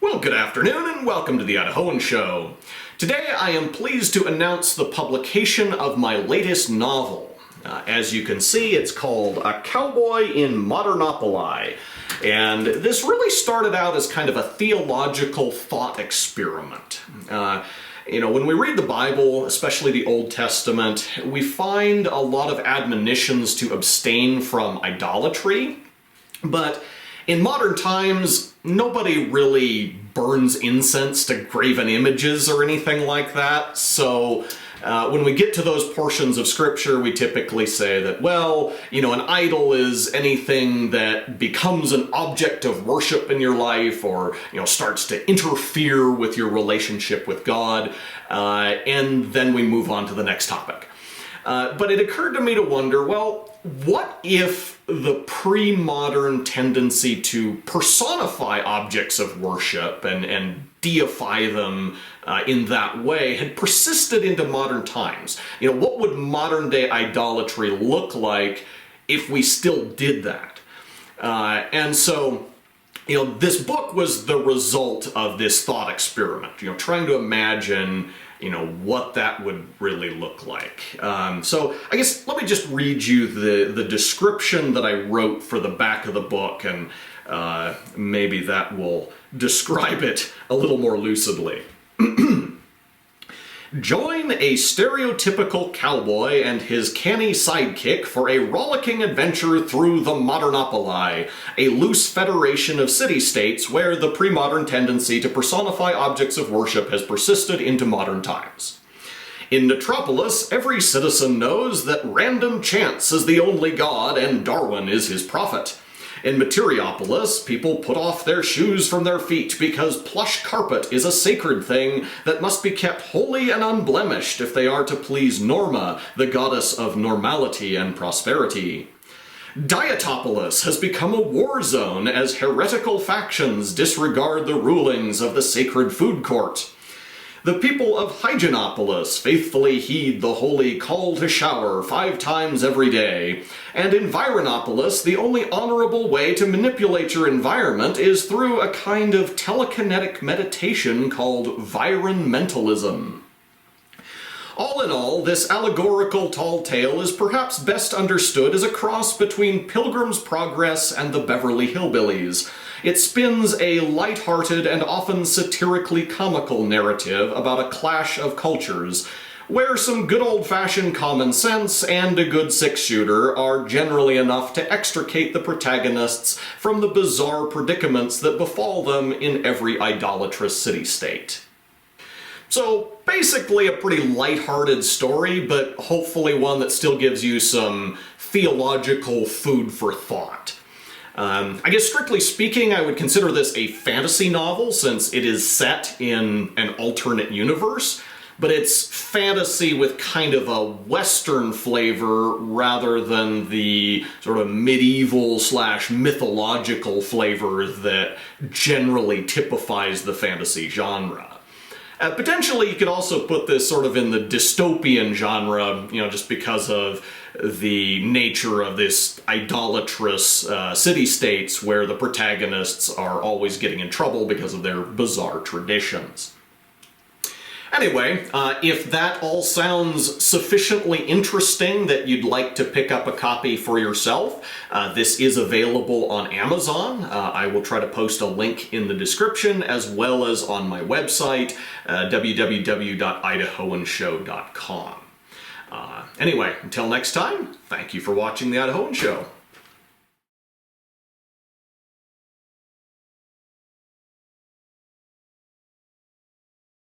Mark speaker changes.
Speaker 1: Well, good afternoon and welcome to the Idahoan Show. Today I am pleased to announce the publication of my latest novel. As you can see, it's called A Cowboy in Modernopoli. And this really started out as kind of a theological thought experiment. When we read the Bible, especially the Old Testament, we find a lot of admonitions to abstain from idolatry. But in modern times, nobody really burns incense to graven images or anything like that. So when we get to those portions of Scripture, we typically say that, an idol is anything that becomes an object of worship in your life or, starts to interfere with your relationship with God. And then we move on to the next topic. But it occurred to me to wonder, what if the pre-modern tendency to personify objects of worship and deify them in that way had persisted into modern times? What would modern-day idolatry look like if we still did that? This book was the result of this thought experiment, trying to imagine what that would really look like. So I guess let me just read you the description that I wrote for the back of the book, and maybe that will describe it a little more lucidly. Join a stereotypical cowboy and his canny sidekick for a rollicking adventure through the Modernopoli, a loose federation of city-states where the pre-modern tendency to personify objects of worship has persisted into modern times. In Metropolis, every citizen knows that random chance is the only god and Darwin is his prophet. In Materiopolis, people put off their shoes from their feet because plush carpet is a sacred thing that must be kept holy and unblemished if they are to please Norma, the goddess of normality and prosperity. Dietopolis has become a war zone as heretical factions disregard the rulings of the sacred food court. The people of Hygienopolis faithfully heed the holy call to shower 5 times every day. And in Vironopolis, the only honorable way to manipulate your environment is through a kind of telekinetic meditation called vironmentalism. All in all, this allegorical tall tale is perhaps best understood as a cross between Pilgrim's Progress and the Beverly Hillbillies. It spins a light-hearted and often satirically comical narrative about a clash of cultures, where some good old-fashioned common sense and a good six-shooter are generally enough to extricate the protagonists from the bizarre predicaments that befall them in every idolatrous city-state. So basically a pretty light-hearted story, but hopefully one that still gives you some theological food for thought. I guess strictly speaking, I would consider this a fantasy novel since it is set in an alternate universe, but it's fantasy with kind of a Western flavor rather than the sort of medieval/mythological flavor that generally typifies the fantasy genre. Potentially, you could also put this sort of in the dystopian genre, just because of the nature of this idolatrous city-states where the protagonists are always getting in trouble because of their bizarre traditions. Anyway, if that all sounds sufficiently interesting that you'd like to pick up a copy for yourself, this is available on Amazon. I will try to post a link in the description as well as on my website, www.idahoanshow.com. Anyway, until next time, thank you for watching The Idahoan Show.